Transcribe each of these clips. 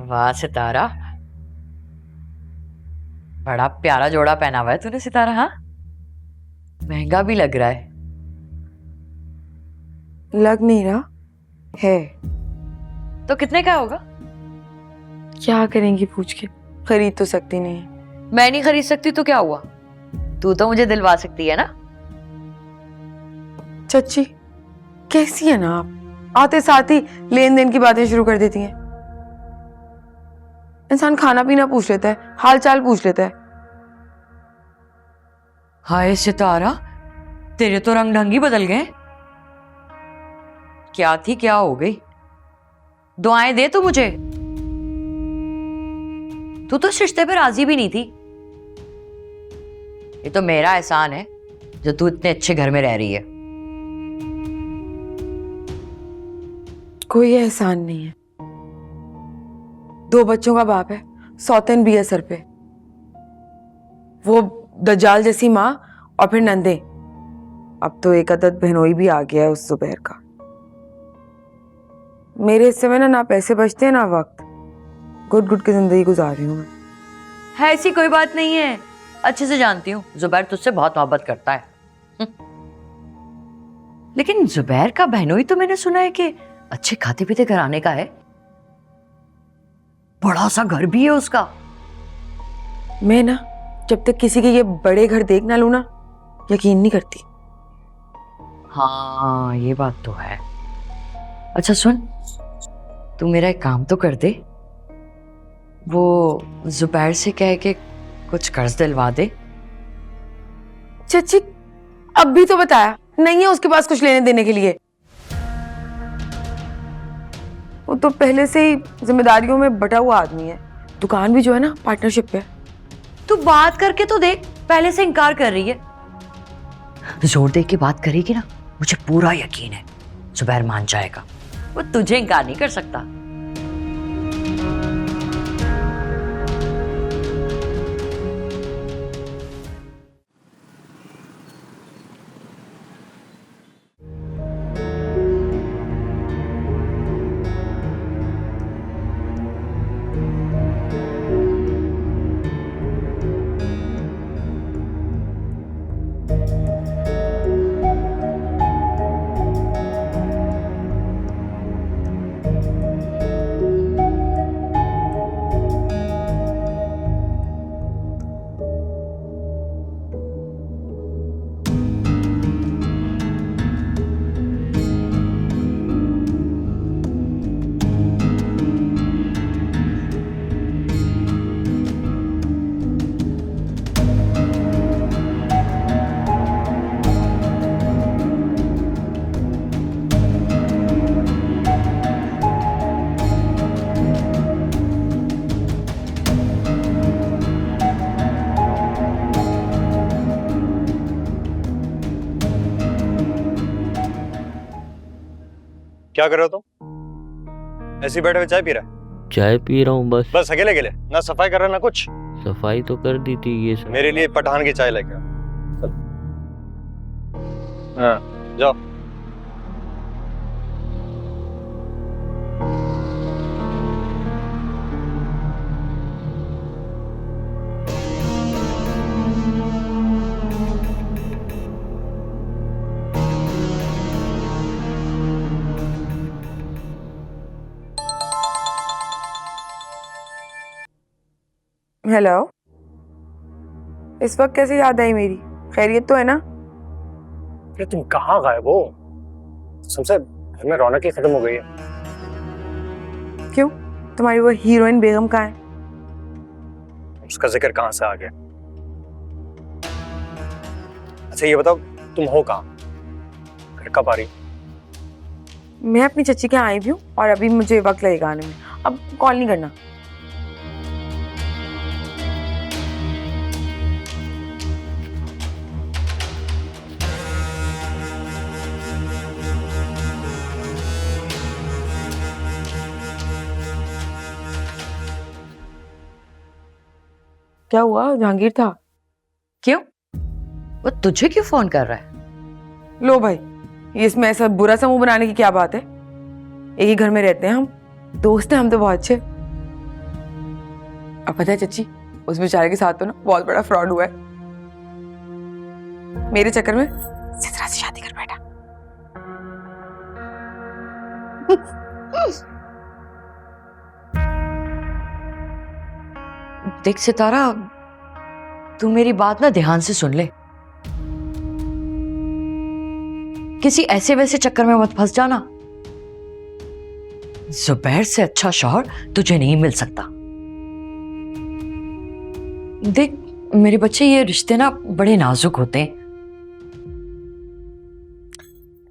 वाह सितारा, बड़ा प्यारा जोड़ा पहना हुआ है तूने सितारा। हाँ, महंगा भी लग रहा है। लग नहीं रहा है। तो कितने का होगा? क्या करेंगी पूछ के, खरीद तो सकती नहीं। मैं नहीं खरीद सकती तो क्या हुआ, तू तो मुझे दिलवा सकती है ना। चच्ची कैसी है ना आप, आते साथ ही लेन देन की बातें शुरू कर देती हैं। इंसान खाना पीना पूछ लेता है, हाल चाल पूछ लेता है। हाय सितारा, तेरे तो रंग ढंग ही बदल गए। क्या थी क्या हो गई? दुआएं दे तू मुझे। तू तो इस रिश्ते पे राजी भी नहीं थी। ये तो मेरा एहसान है जो तू इतने अच्छे घर में रह रही है। कोई एहसान नहीं है। 2 बच्चों का बाप है, सौतेन भी है सर पे। वो दज्जाल जैसी माँ और फिर नंदे। अब तो एक अदद बहनोई भी आ गया है उस जुबैर का। मेरे हिस्से में ना पैसे बचते हैं ना वक्त। गुट गुट की जिंदगी गुजार रही हूँ मैं। है ऐसी कोई बात नहीं है, अच्छे से जानती हूँ जुबैर तुझसे बहुत मोहब्बत करता है। लेकिन जुबैर का बहनोई तो मैंने सुना है कि अच्छे खाते पीते घराने का है, बड़ा सा घर भी है उसका। मैं ना जब तक किसी के ये बड़े घर देख ना लूं ना, यकीन नहीं करती। हाँ ये बात तो है। अच्छा सुन, तू मेरा एक काम तो कर दे, वो जुबैर से कह के कुछ कर्ज दिलवा दे। चच्ची अब भी तो बताया नहीं है उसके पास कुछ लेने देने के लिए। वो तो पहले से ही जिम्मेदारियों में बटा हुआ आदमी है। दुकान भी जो है ना पार्टनरशिप पे। तू बात करके तो देख, पहले से इनकार कर रही है। जोर दे के बात करेगी ना, मुझे पूरा यकीन है जुबैर मान जाएगा। वो तुझे इनकार नहीं कर सकता। क्या कर रहे हो तुम? ऐसे ही बैठे हुए चाय पी रहा है? चाय पी रहा हूँ बस। बस अकेले अकेले, ना सफाई कर रहा ना कुछ। सफाई तो कर दी थी ये सब। मेरे लिए पठान की चाय लेके आओ। चल। हाँ जाओ। हेलो, इस वक्त कैसे याद आई मेरी? खैरियत तो है ना? अरे तुम कहाँ गायब हो? सबसे घर में रौनक ही खत्म हो गई है। क्यों, तुम्हारी वो हीरोइन बेगम कहाँ है? उसका जिक्र कहाँ से आ गया? अच्छा ये बताओ, तुम हो कहाँ? घर कब आ रही? मैं अपनी चच्ची के यहाँ आई भी हूँ और अभी मुझे वक्त लगेगा आने में। अब कॉल नहीं करना। क्या हुआ, जहांगीर था? क्यों, वो तुझे क्यों फोन कर रहा है? लो भाई, इसमें ऐसा बुरा समूह बनाने की क्या बात है? एक ही घर में रहते हैं हम, दोस्त हैं हम तो बहुत अच्छे। अब पता है चच्ची, उस बेचारे के साथ तो ना बहुत बड़ा फ्रॉड हुआ है। मेरे चक्कर में सिद्रा से शादी कर बैठा। देख सितारा, तू मेरी बात ना ध्यान से सुन ले। किसी ऐसे वैसे चक्कर में मत फंस जाना। जुबैर से अच्छा शौहर तुझे नहीं मिल सकता। देख मेरे बच्चे, ये रिश्ते ना बड़े नाजुक होते हैं।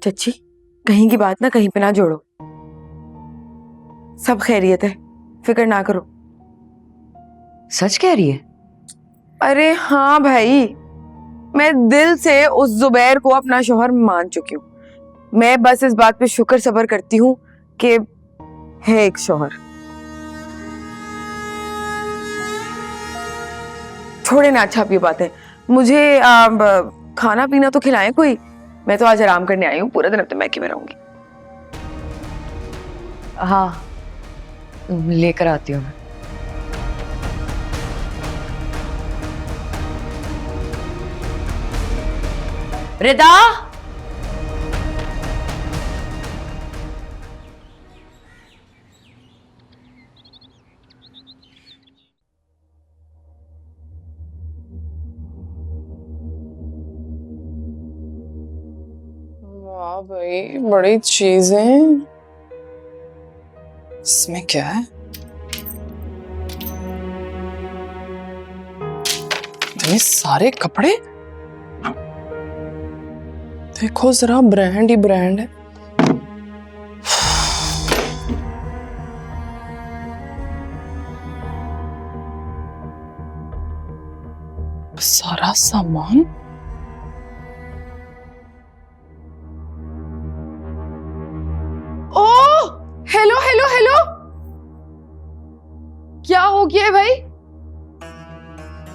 चच्ची, कहीं की बात ना कहीं पे ना जोड़ो। सब खैरियत है, फिक्र ना करो। सच कह रही है? अरे हाँ भाई, मैं दिल से उस जुबैर को अपना शौहर मान चुकी हूँ। मैं बस इस बात पे शुक्र सब्र करती हूँ कि है एक शौहर। छोड़े ना अच्छा ये बातें, मुझे खाना पीना तो खिलाएं कोई। मैं तो आज आराम करने आई हूँ, पूरा दिन अब तो मैके में रहूंगी। हाँ, लेकर आती हूँ मैं। रिदा, वाह भाई, बड़ी चीजें। इसमें क्या है? इतने सारे कपड़े, देखो जरा, ब्रांड ही ब्रांड है। सारा सामान। ओ हेलो हेलो हेलो, क्या हो गया है भाई?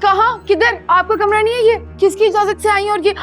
कहाँ, किधर? आपका कमरा नहीं है ये? किसकी इजाजत से आई? और ये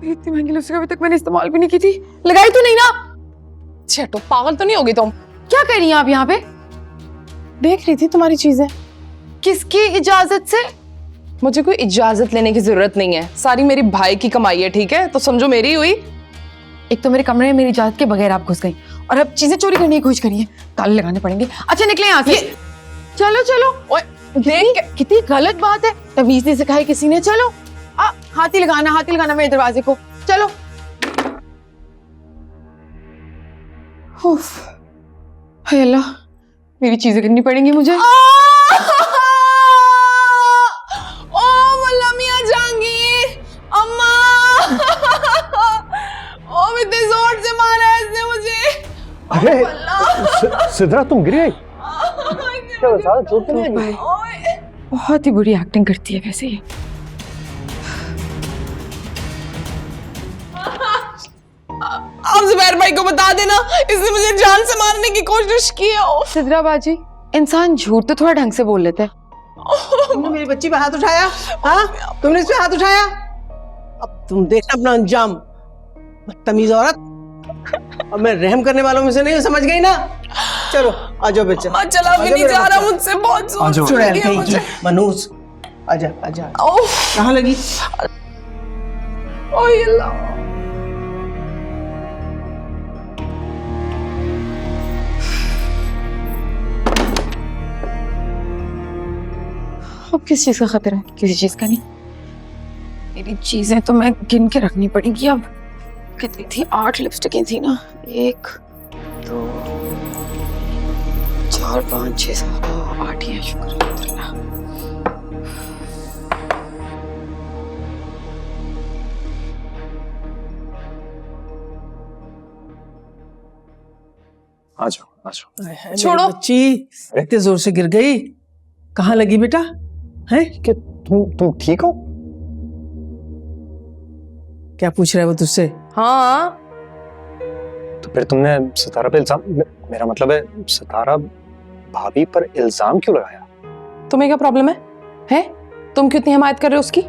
इतनी महंगी लिपस्टिक अभी तक मैंने इस्तेमाल भी नहीं की थी। लगाई तो नहीं ना? छेटो, पागल तो नहीं होगी तुम? क्या कर रही हैं आप यहाँ पे? देख रही थी तुम्हारी चीजें। किसकी इजाजत से? मुझे कोई इजाजत लेने की जरूरत नहीं है, सारी मेरी भाई की कमाई है, ठीक है? तो समझो मेरी हुई। एक तो मेरे कमरे में मेरी इजाजत के बगैर आप घुस गई, और अब चीजें चोरी करने की कोशिश करी है। ताले लगाने पड़ेंगे। अच्छा निकले यहाँ से। चलो चलो। ओए, देख कितनी गलत बात है, तमीज नहीं सिखाई किसी ने। चलो हाथी लगाना मेरे दरवाजे को। चलो। उफ, हाय अल्लाह, मेरी चीजें करनी पड़ेंगी मुझे। ओ मल्ला मियां जहांगीर, अम्मा। ओ इतने जोर से मारा है इसने मुझे। अरे सिद्रा, तुम गिर गई? क्या ज्यादा चोट तो नहीं लगी? बहुत ही बुरी एक्टिंग करती है वैसे ये। आप जुबैर भाई को बता देना, इसने मुझे जान से मारने की कोशिश की है। सिद्रा बाजी, इंसान झूठ तो थोड़ा ढंग से बोल लेता है। तुमने मेरी बच्ची पे हाथ उठाया? हाँ, तुमने इस पे हाथ उठाया? अब तुम देखना अपना अंजाम, बदतमीज औरत। अब मैं रहम करने वालों में से नहीं हूँ, समझ गई ना? चलो आ जाओ बच्चा। चला भी नहीं जा रहा मुझसे, बहुत जोर से लगी है मुझे। मनूस, आजा आजा। ओह, कहाँ लगी? ओह अल्लाह। अब किस चीज का खतरा है? किसी चीज का नहीं। मेरी चीजें तो मैं गिन के रखनी पड़ेगी। अब कितनी थी? 8 लिपस्टिकें थी ना। 1 2 4 5 6 7 8 ही है। शुक्र अल्लाह। आ जाओ आ जाओ। छोड़ो। बच्ची इतने जोर से गिर गई, कहाँ लगी बेटा? हैं? क्या तुम ठीक हो? क्या पूछ रहा है वो तुझसे? हाँ, तो फिर तुमने सितारा पे इल्जाम, मेरा मतलब है सितारा भाभी पर इल्जाम क्यों लगाया? तुम्हें क्या प्रॉब्लम है? तुम क्यों इतनी हिमायत कर रहे हो उसकी?